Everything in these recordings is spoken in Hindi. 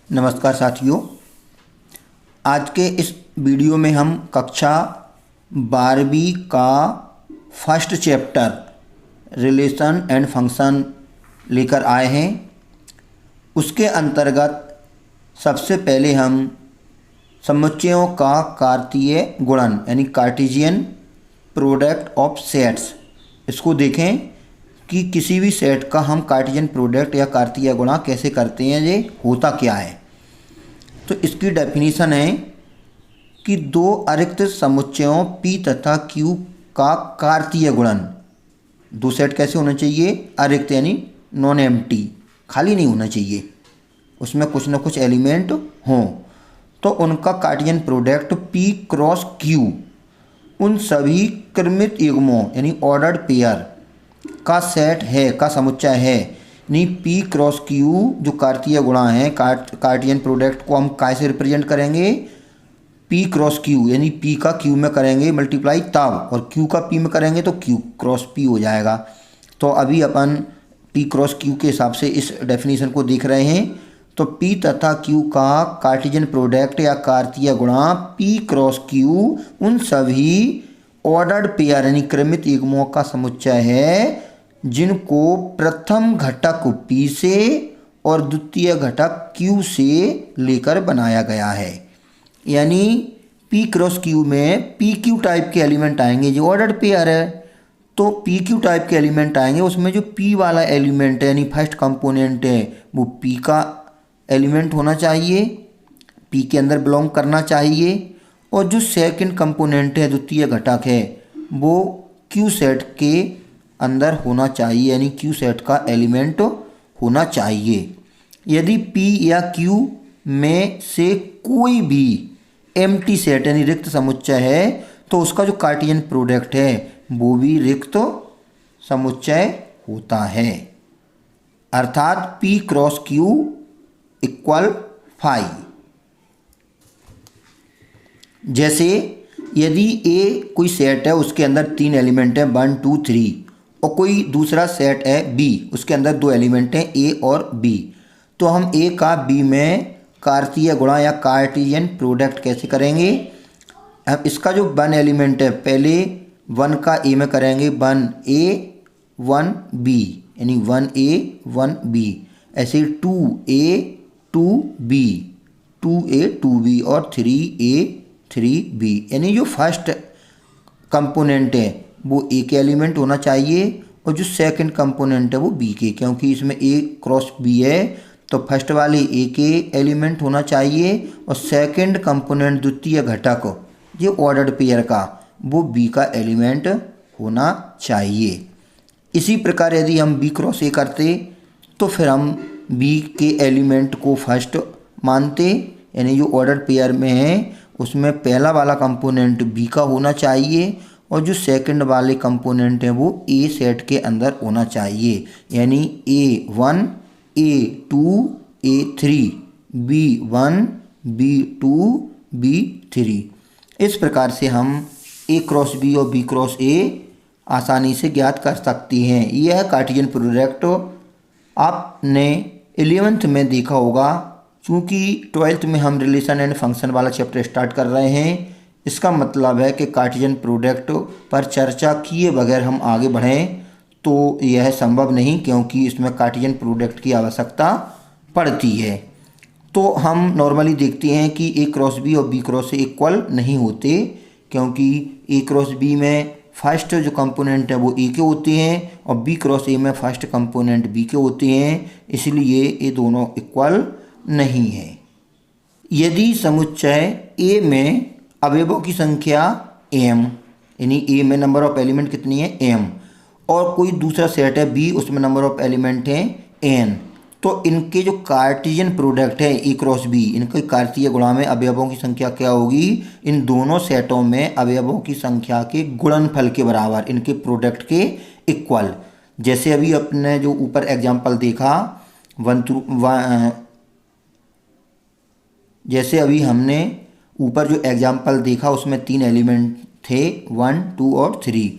नमस्कार साथियों। आज के इस वीडियो में हम कक्षा 12वीं का first chapter relation and function लेकर आए हैं। उसके अंतर्गत सबसे पहले हम समुच्चयों का कार्तीय गुणन यानी कार्टेशियन प्रोडक्ट ऑफ सेट्स इसको देखें कि किसी भी सेट का हम कार्टेशियन प्रोडक्ट या कार्तीय गुणा कैसे करते हैं, ये होता क्या है। तो इसकी डेफिनेशन है कि दो अरिक्त समुच्चयों P तथा Q का कार्तीय गुणन। दो सेट कैसे होना चाहिए? अरिक्त यानी नॉन एम्प्टी, खाली नहीं होना चाहिए, उसमें कुछ ना कुछ एलिमेंट हों। तो उनका Cartesian product P cross Q उन सभी क्रमित युग्मों यानी ऑर्डर्ड पेयर का सेट है, का समुच्चय है। यानी P क्रॉस Q जो कार्तीय गुणा है, कार्टेशियन प्रोडक्ट को हम कैसे रिप्रेजेंट करेंगे? P क्रॉस Q यानी P का Q में करेंगे मल्टीप्लाई तब, और Q का P में करेंगे तो Q क्रॉस P हो जाएगा। तो अभी अपन P क्रॉस Q के हिसाब से इस डेफिनेशन को देख रहे हैं। तो P तथा Q का कार्टेशियन प्रोडक्ट या कार्तीय गुणा P क्रॉस Q उन सभी ऑर्डर्ड पेयर यानी क्रमित युग्मों का समुच्चय है जिनको प्रथम घटक P से और द्वितीय घटक Q से लेकर बनाया गया है। यानी P क्रॉस Q में PQ टाइप के एलिमेंट आएंगे, जो ऑर्डर्ड पेयर है तो PQ टाइप के एलिमेंट आएंगे। उसमें जो P वाला एलिमेंट है यानी फर्स्ट कंपोनेंट है वो P का एलिमेंट होना चाहिए, P के अंदर बिलोंग करना चाहिए, और जो सेकंड कंपोनेंट है द्वितीय घटक है वो Q सेट के अंदर होना चाहिए, यानी Q सेट का एलिमेंट होना चाहिए। यदि P या Q में से कोई भी एम्प्टी सेट यानी रिक्त समुच्चय है तो उसका जो कार्टेशियन प्रोडक्ट है वो भी रिक्त समुच्चय होता है। अर्थात P क्रॉस Q इक्वल 5। जैसे यदि A कोई सेट है, उसके अंदर 3 एलिमेंट हैं 1 2 3, और कोई दूसरा सेट है B, उसके अंदर 2 एलिमेंट हैं A और B, तो हम A का B में कार्तीय गुणा या कार्टेशियन प्रोडक्ट कैसे करेंगे? अब इसका जो 1 एलिमेंट है पहले 1 का A में करेंगे 1A 1B यानी 1A 1B, ऐसे 2A 2B 2A 2B और 3A 3B, यानी जो फर्स्ट कंपोनेंट है वो A के एलिमेंट होना चाहिए और जो सेकंड कंपोनेंट है वो B के, क्योंकि इसमें A क्रॉस B है तो फर्स्ट वाले A के एलिमेंट होना चाहिए और सेकंड कंपोनेंट द्वितीय घटक जो ऑर्डर्ड पेयर का वो B का एलिमेंट होना चाहिए। इसी प्रकार यदि हम B क्रॉस A करते तो फिर हम B के एलिमेंट को फर्स्ट मानते, यानी जो ऑर्डर्ड पेयर में है उसमें पहला वाला कंपोनेंट B का होना चाहिए और जो सेकंड वाले कंपोनेंट है वो A सेट के अंदर होना चाहिए, यानी A1 A2 A3 B1 B2 B3। इस प्रकार से हम A क्रॉस B और B क्रॉस A आसानी से ज्ञात कर सकते हैं। यह है कार्टेशियन प्रोडक्ट। आपने 11th में देखा होगा, चूँकि 12th में हम रिलेशन एंड फंक्शन वाला चैप्टर स्टार्ट कर रहे हैं, इसका मतलब है कि कार्टेशियन प्रोडक्ट पर चर्चा किए बगैर हम आगे बढ़ें तो यह संभव नहीं, क्योंकि इसमें कार्टेशियन प्रोडक्ट की आवश्यकता पड़ती है। तो हम नॉर्मली देखते हैं कि A क्रॉस B और B क्रॉस A इक्वल नहीं होते, क्योंकि A क्रॉस B में फर्स्ट जो कंपोनेंट है वो A के होते हैं और B क्रॉस A में फर्स्ट कंपोनेंट B के होते हैं, इसलिए ये दोनों इक्वल नहीं है। यदि समुच्चय A में अवयवों की संख्या m यानी A में नंबर ऑफ एलिमेंट कितनी है m, और कोई दूसरा सेट है B उसमें नंबर ऑफ एलिमेंट है n, तो इनके जो कार्टेशियन प्रोडक्ट है A क्रॉस B, इनके कार्तीय गुणा में अवयवों की संख्या क्या होगी? इन दोनों सेटों में अवयवों की संख्या के गुणनफल के बराबर, इनके प्रोडक्ट के इक्वल। जैसे अभी अपने जो ऊपर एग्जाम्पल देखा जैसे अभी हमने ऊपर जो एग्जाम्पल देखा उसमें 3 एलिमेंट थे 1 2 और 3,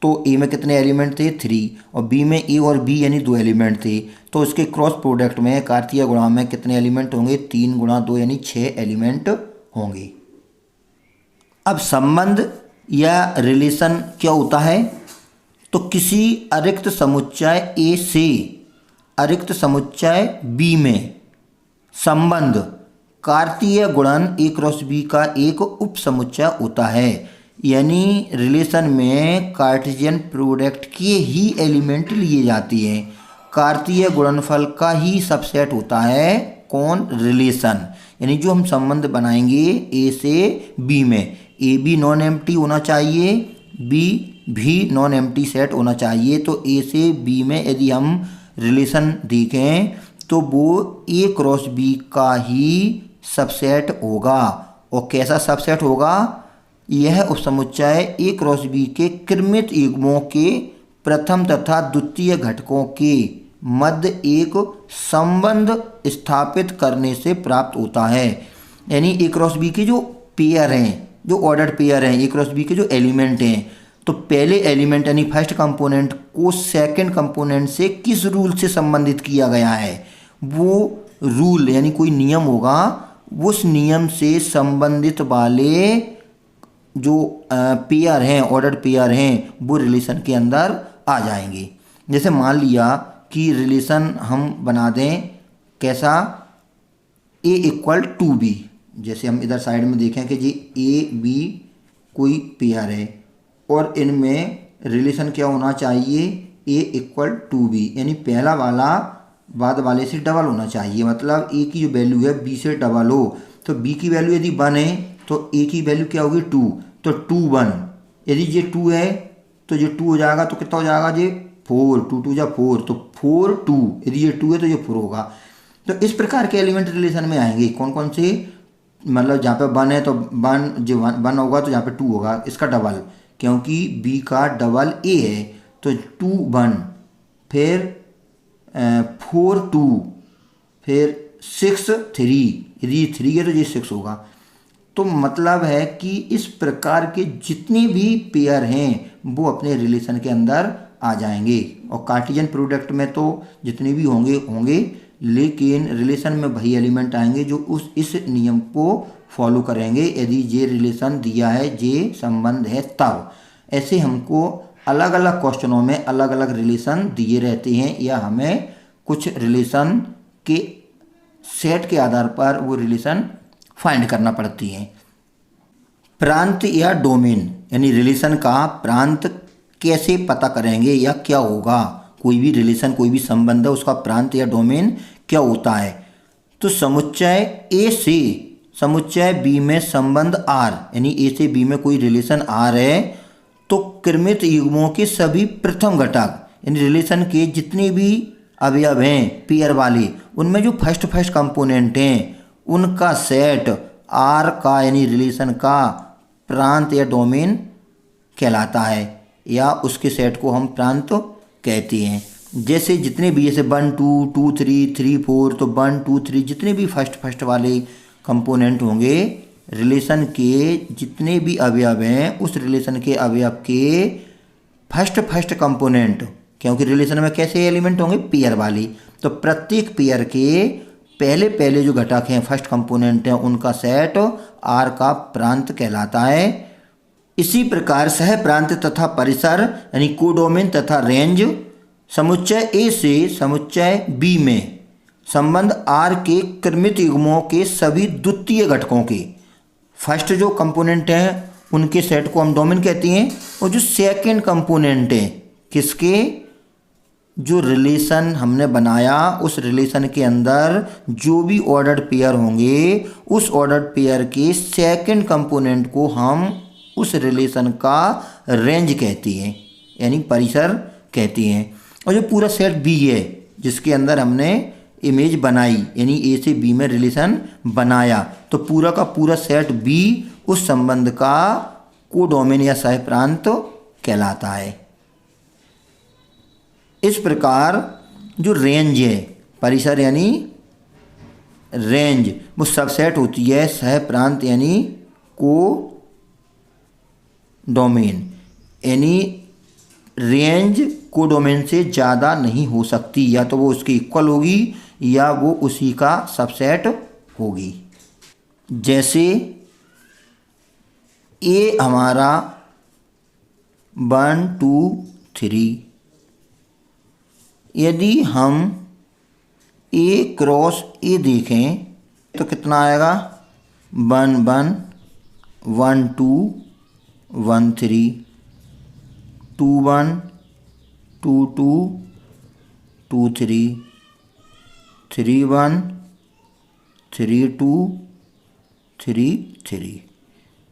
तो ए में कितने एलिमेंट थे 3 और बी में ए और बी यानी 2 एलिमेंट थे। तो उसके क्रॉस प्रोडक्ट में कार्तीय गुणा में कितने एलिमेंट होंगे 3 गुणा 2 यानी 6 एलिमेंट होंगे। अब संबंध या रिलेशन क्या होता है, तो किसी अरिक्त समुच्चय ए से अरिक्त समुच्चय बी में संबंध कार्तीय गुणन ए क्रॉस बी का एक उप समुच्चय होता है। यानी रिलेशन में कार्टेशियन प्रोडक्ट के ही एलिमेंट लिए जाते हैं, कार्तीय गुणनफल का ही सबसेट होता है कौन, रिलेशन। यानी जो हम संबंध बनाएंगे ए से बी में, ए बी नॉन एम्प्टी होना चाहिए, बी भी नॉन एम्प्टी सेट होना चाहिए। तो ए से बी में यदि हम रिलेशन देखें तो वो ए क्रॉस बी का ही सबसेट होगा। और कैसा सबसेट होगा, यह उपसमुच्चय ए क्रॉस बी के क्रमित युग्मों के प्रथम तथा द्वितीय घटकों के मध्य एक संबंध स्थापित करने से प्राप्त होता है। यानी ए क्रॉस बी के जो पेयर हैं, जो ऑर्डर्ड पेयर हैं, ए क्रॉस बी के जो एलिमेंट हैं, तो पहले एलिमेंट यानी फर्स्ट कंपोनेंट को सेकंड कंपोनेंट से किस रूल से संबंधित किया गया है, वो रूल यानी कोई नियम होगा, उस नियम से संबंधित वाले जो पेयर हैं, ऑर्डर्ड पेयर हैं, वो रिलेशन के अंदर आ जाएंगे। जैसे मान लिया कि रिलेशन हम बना दें कैसा, ए इक्वल टू बी। जैसे हम इधर साइड में देखें कि जी ए बी कोई पेयर है और इनमें रिलेशन क्या होना चाहिए, ए इक्वल टू बी, यानी पहला वाला बाद वाले से डबल होना चाहिए। मतलब ए की जो वैल्यू है बी से डबल हो, तो बी की वैल्यू यदि 1 है तो ए की वैल्यू क्या होगी 2, तो 2 1। यदि ये 2 है तो ये 2 हो जाएगा, तो कितना हो जाएगा ये 4, 2 2 जा 4, तो 4 2। यदि ये 2 है तो ये 4 होगा। तो इस प्रकार के एलिमेंट रिलेशन में आएंगे कौन कौन से, मतलब जहाँ पे 1 है तो 1 जो 1 होगा तो यहाँ पे 2 होगा इसका डबल, क्योंकि बी का डबल ए है, तो 2 1, फिर 4 2, फिर 6 3। यदि 3 है तो ये 6 होगा। तो मतलब है कि इस प्रकार के जितने भी पेयर हैं वो अपने रिलेशन के अंदर आ जाएंगे। और कार्टेशियन प्रोडक्ट में तो जितने भी होंगे, लेकिन रिलेशन में वही एलिमेंट आएंगे जो इस नियम को फॉलो करेंगे। यदि ये रिलेशन दिया है, ये संबंध है तब। ऐसे हमको अलग अलग क्वेश्चनों में अलग अलग रिलेशन दिए रहते हैं, या हमें कुछ रिलेशन के सेट के आधार पर वो रिलेशन फाइंड करना पड़ती हैं। प्रांत या डोमेन, यानी रिलेशन का प्रांत कैसे पता करेंगे या क्या होगा, कोई भी रिलेशन कोई भी संबंध है उसका प्रांत या डोमेन क्या होता है। तो समुच्चय ए से समुच्चय बी में संबंध आर, यानी ए से बी में कोई रिलेशन आर है, तो क्रमित युग्मों के सभी प्रथम घटक यानी रिलेशन के जितने भी अवयव हैं पेयर वाले, उनमें जो फर्स्ट कंपोनेंट हैं उनका सेट आर का यानी रिलेशन का प्रांत या डोमेन कहलाता है, या उसके सेट को हम प्रांत कहते हैं। जैसे जितने भी, जैसे 1 2 2 3 3 4, तो 1 2 3 जितने भी फर्स्ट वाले कंपोनेंट होंगे, रिलेशन के जितने भी अवयव हैं उस रिलेशन के अवयव के फर्स्ट कंपोनेंट, क्योंकि रिलेशन में कैसे एलिमेंट होंगे पेयर वाले, तो प्रत्येक पेयर के पहले जो घटक हैं फर्स्ट कंपोनेंट हैं उनका सेट आर का प्रांत कहलाता है। इसी प्रकार सह प्रांत तथा परिसर यानी कोडोमेन तथा रेंज समुच्चय ए से समुच्चय बी में संबंध आर के क्रमित युग्मों के सभी द्वितीय घटकों के फर्स्ट जो कंपोनेंट हैं उनके सेट को हम डोमेन कहते हैं, और जो सेकंड कंपोनेंट है किसके, जो रिलेशन हमने बनाया उस रिलेशन के अंदर जो भी ऑर्डर्ड पेयर होंगे उस ऑर्डर्ड पेयर के सेकंड कंपोनेंट को हम उस रिलेशन का रेंज कहते हैं, यानी परिसर कहते हैं। और जो पूरा सेट बी है जिसके अंदर हमने इमेज बनाई, यानी ए से बी में रिलेशन बनाया, तो पूरा का पूरा सेट बी उस संबंध का कोडोमेन या सह प्रांत कहलाता है। इस प्रकार जो रेंज है, परिसर यानी रेंज, वो सबसेट होती है सह प्रांत यानी को डोमेन, यानी रेंज कोडोमेन से ज़्यादा नहीं हो सकती, या तो वो उसकी इक्वल होगी या वो उसी का सबसेट होगी। जैसे ए हमारा 1 2 3, यदि हम ए क्रॉस ए देखें तो कितना आएगा 1 1 1 2 1 3, 2 1 2 2 2 3, 3 1 3 2 3 3।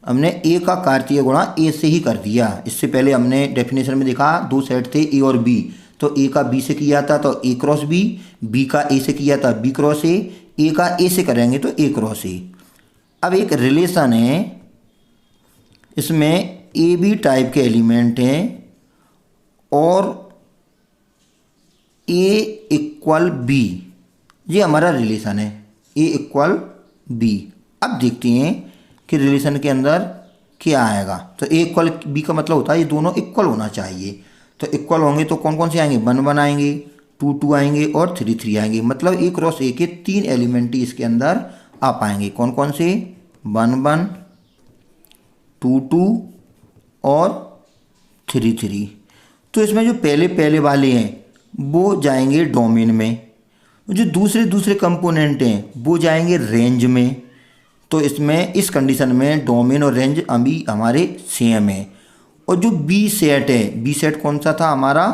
हमने ए का कार्तीय गुणा ए से ही कर दिया। इससे पहले हमने डेफिनेशन में देखा दो सेट थे ए और बी, तो ए का बी से किया था तो ए क्रॉस बी, बी का ए से किया था बी क्रॉस ए का ए से करेंगे तो ए क्रॉस ए। अब एक रिलेशन है, इसमें ए बी टाइप के एलिमेंट हैं और ए इक्वल बी, ये हमारा रिलेशन है ए इक्वल बी। अब देखते हैं कि रिलेशन के अंदर क्या आएगा। तो ए इक्वल बी का मतलब होता है ये दोनों इक्वल होना चाहिए। तो इक्वल होंगे तो कौन कौन से आएंगे 1 1 आएंगे, 2 2 आएंगे और 3 3 आएंगे। मतलब ए क्रॉस ए के 3 एलिमेंट ही इसके अंदर आ पाएंगे। कौन कौन से 1 1 2 2 और 3 3। तो इसमें जो पहले पहले वाले हैं वो जाएंगे डोमेन में, जो दूसरे दूसरे कंपोनेंट हैं वो जाएंगे रेंज में। तो इसमें इस कंडीशन में डोमेन और रेंज अभी हमारे सेम है। और जो बी सेट है, बी सेट कौन सा था हमारा,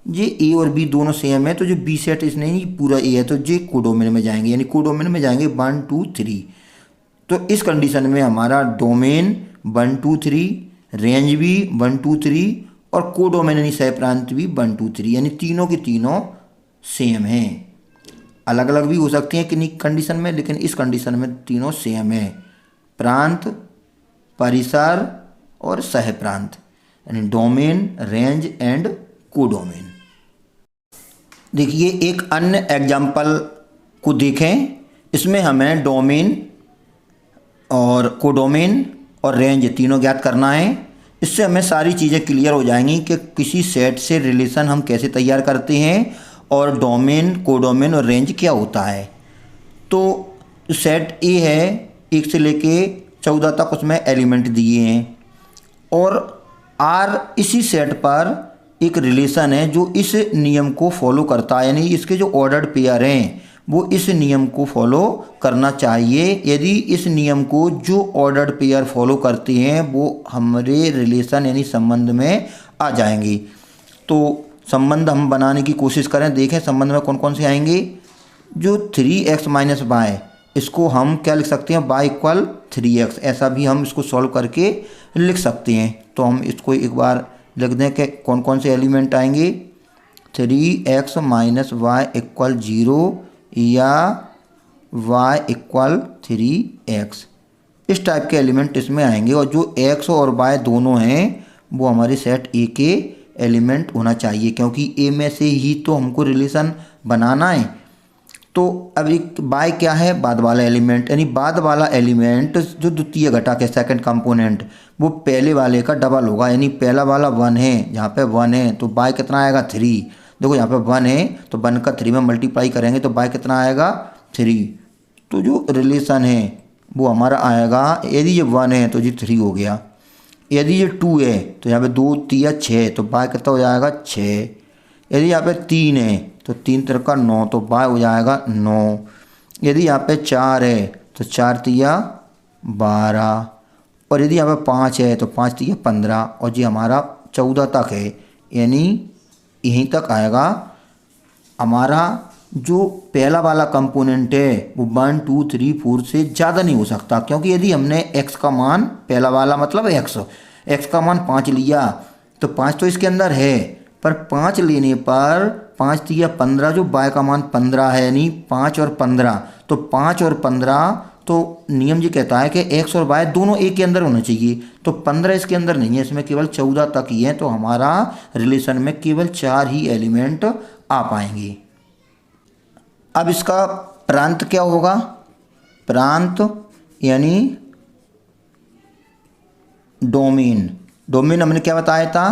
ये ए और बी दोनों सेम है, तो जो बी सेट इसने नहीं पूरा ए है तो ये कोडोमेन में जाएंगे, यानी कोडोमेन में जाएंगे 1 2 3। तो इस कंडीशन में हमारा डोमेन 1 2 3, रेंज भी 1 2 3 और कोडोमेन यानी सह प्रांत भी 1 2 3, यानी तीनों की तीनों सेम हैं। अलग अलग भी हो सकती हैं किन्हीं कंडीशन में, लेकिन इस कंडीशन में तीनों सेम है, प्रांत, परिसर और सह प्रांत, यानी डोमेन, रेंज एंड कोडोमेन। देखिए एक अन्य एग्जाम्पल को देखें। इसमें हमें डोमेन और कोडोमेन और रेंज तीनों ज्ञात करना है। इससे हमें सारी चीज़ें क्लियर हो जाएंगी कि किसी सेट से रिलेशन हम कैसे तैयार करते हैं और डोमेन, कोडोमेन और रेंज क्या होता है। तो सेट ए है, 1 से लेके 14 तक उसमें एलिमेंट दिए हैं और आर इसी सेट पर एक रिलेशन है जो इस नियम को फॉलो करता है, यानी इसके जो ऑर्डर्ड पेयर हैं वो इस नियम को फॉलो करना चाहिए। यदि इस नियम को जो ऑर्डर्ड पेयर फॉलो करते हैं वो हमारे रिलेशन यानी संबंध में आ जाएंगे। तो संबंध हम बनाने की कोशिश करें, देखें संबंध में कौन कौन से आएंगे। जो 3x माइनस वाई, इसको हम क्या लिख सकते हैं y इक्वल 3x, ऐसा भी हम इसको सॉल्व करके लिख सकते हैं। तो हम इसको एक बार लिख दें कि कौन कौन से एलिमेंट आएंगे, 3x माइनस वाई इक्वल 0 या y इक्वल 3x, इस टाइप के एलिमेंट इसमें आएंगे। और जो x और y दोनों हैं वो हमारे सेट ए के एलिमेंट होना चाहिए, क्योंकि ए में से ही तो हमको रिलेशन बनाना है। तो अब एक बाय क्या है, बाद वाला एलिमेंट, यानी बाद वाला एलिमेंट जो द्वितीय घटक है सेकंड कंपोनेंट वो पहले वाले का डबल होगा। यानी पहला वाला 1 है, यहाँ पे 1 है तो बाय कितना आएगा 3। देखो यहाँ पे 1 है तो 1 का 3 में मल्टीप्लाई करेंगे तो बाय कितना आएगा 3। तो जो रिलेशन है वो हमारा आएगा, यदि ये 1 है तो ये 3 हो गया, यदि ये 2 है तो यहाँ पे 2 3 6 तो बाय कितना हो जाएगा 6। यदि यहाँ पे 3 है तो 3 3 का 9 तो बाय हो जाएगा 9। यदि यहाँ पे 4 है तो 4 3 12 और यदि यहाँ पे 5 है तो 5 3 15 और ये हमारा 14 तक है, यानी यहीं तक आएगा। हमारा जो पहला वाला कंपोनेंट है वो 1 2 3 4 से ज़्यादा नहीं हो सकता, क्योंकि यदि हमने x का मान, पहला वाला मतलब x का मान 5 लिया तो 5 तो इसके अंदर है, पर 5 लेने पर 5 3 15, जो y का मान 15 है, यानी 5 और 15, तो 5 और 15 तो नियम ये कहता है कि x और y दोनों एक के अंदर होना चाहिए, तो 15 इसके अंदर नहीं है, इसमें केवल 14 तक ही है। तो हमारा रिलेशन में केवल 4 ही एलिमेंट आ पाएंगे। अब इसका प्रांत क्या होगा, प्रांत यानी डोमेन। डोमेन हमने क्या बताया था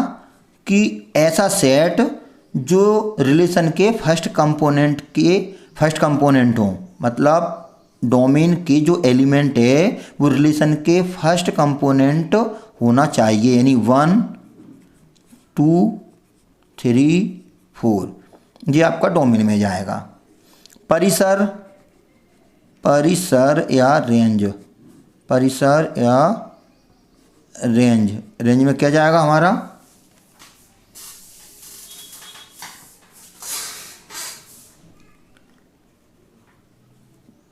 कि ऐसा सेट जो रिलेशन के फर्स्ट कंपोनेंट हो, मतलब डोमेन के जो एलिमेंट है वो रिलेशन के फर्स्ट कंपोनेंट होना चाहिए, यानी 1 2 3 4, ये आपका डोमेन में जाएगा। परिसर या रेंज में क्या जाएगा हमारा?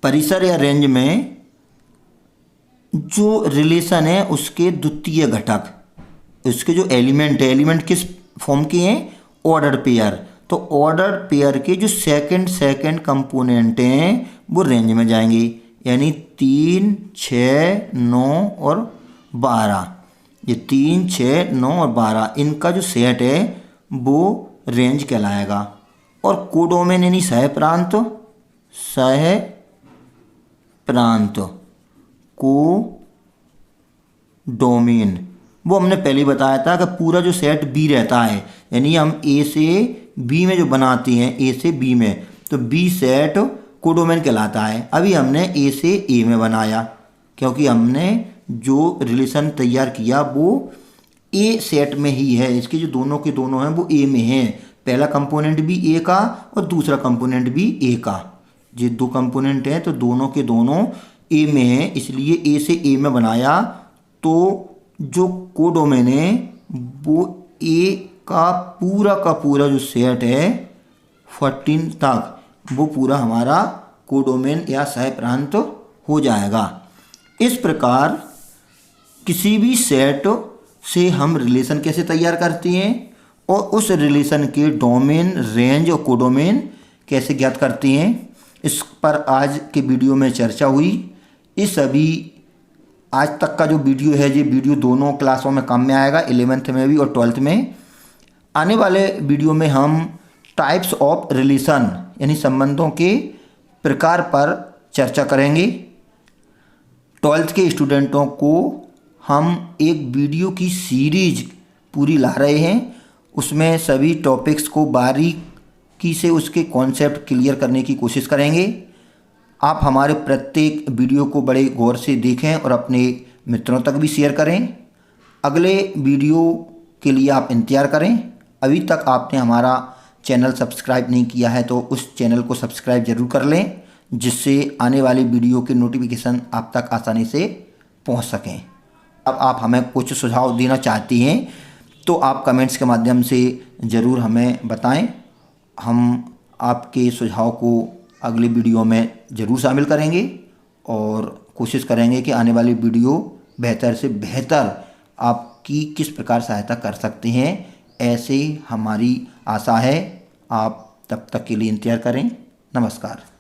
परिसर या रेंज में जो रिलेशन है उसके द्वितीय घटक, उसके जो एलिमेंट किस फॉर्म के हैं? Order pair. तो ऑर्डर पेयर के जो सेकंड कंपोनेंट हैं वो रेंज में जाएंगे, यानी 3 6 9 और 12। ये 3 6 9 और 12 इनका जो सेट है वो रेंज कहलाएगा। और कोडोमेन यानी सह प्रांत को डोमेन, वो हमने पहले ही बताया था कि पूरा जो सेट बी रहता है, यानी हम ए से बी में जो बनाते हैं, ए से बी में, तो बी सेट कोडोमेन कहलाता है। अभी हमने ए से ए में बनाया क्योंकि हमने जो रिलेशन तैयार किया वो ए सेट में ही है, इसके जो दोनों के दोनों हैं वो ए में हैं। पहला कंपोनेंट भी ए का और दूसरा कंपोनेंट भी ए का, ये 2 कंपोनेंट हैं तो दोनों के दोनों ए में हैं, इसलिए ए से ए में बनाया। तो जो कोडोमेन है वो ए का पूरा जो सेट है 14 तक, वो पूरा हमारा कोडोमेन या सह प्रांत हो जाएगा। इस प्रकार किसी भी सेट से हम रिलेशन कैसे तैयार करते हैं और उस रिलेशन के डोमेन, रेंज और कोडोमेन कैसे ज्ञात करते हैं, इस पर आज के वीडियो में चर्चा हुई। इस अभी आज तक का जो वीडियो है, ये वीडियो दोनों क्लासों में काम में आएगा, 11th में भी और 12th में। आने वाले वीडियो में हम टाइप्स ऑफ रिलेशन यानी संबंधों के प्रकार पर चर्चा करेंगे। 12th के स्टूडेंटों को हम एक वीडियो की सीरीज पूरी ला रहे हैं, उसमें सभी टॉपिक्स को बारीकी से उसके कॉन्सेप्ट क्लियर करने की कोशिश करेंगे। आप हमारे प्रत्येक वीडियो को बड़े गौर से देखें और अपने मित्रों तक भी शेयर करें। अगले वीडियो के लिए आप इंतज़ार करें। अभी तक आपने हमारा चैनल सब्सक्राइब नहीं किया है तो उस चैनल को सब्सक्राइब ज़रूर कर लें, जिससे आने वाली वीडियो के नोटिफिकेशन आप तक आसानी से पहुंच सकें। अब आप हमें कुछ सुझाव देना चाहती हैं तो आप कमेंट्स के माध्यम से ज़रूर हमें बताएं। हम आपके सुझाव को अगली वीडियो में ज़रूर शामिल करेंगे और कोशिश करेंगे कि आने वाली वीडियो बेहतर से बेहतर आपकी किस प्रकार सहायता कर सकते हैं, ऐसे हमारी आशा है। आप तब तक के लिए इंतज़ार करें। नमस्कार।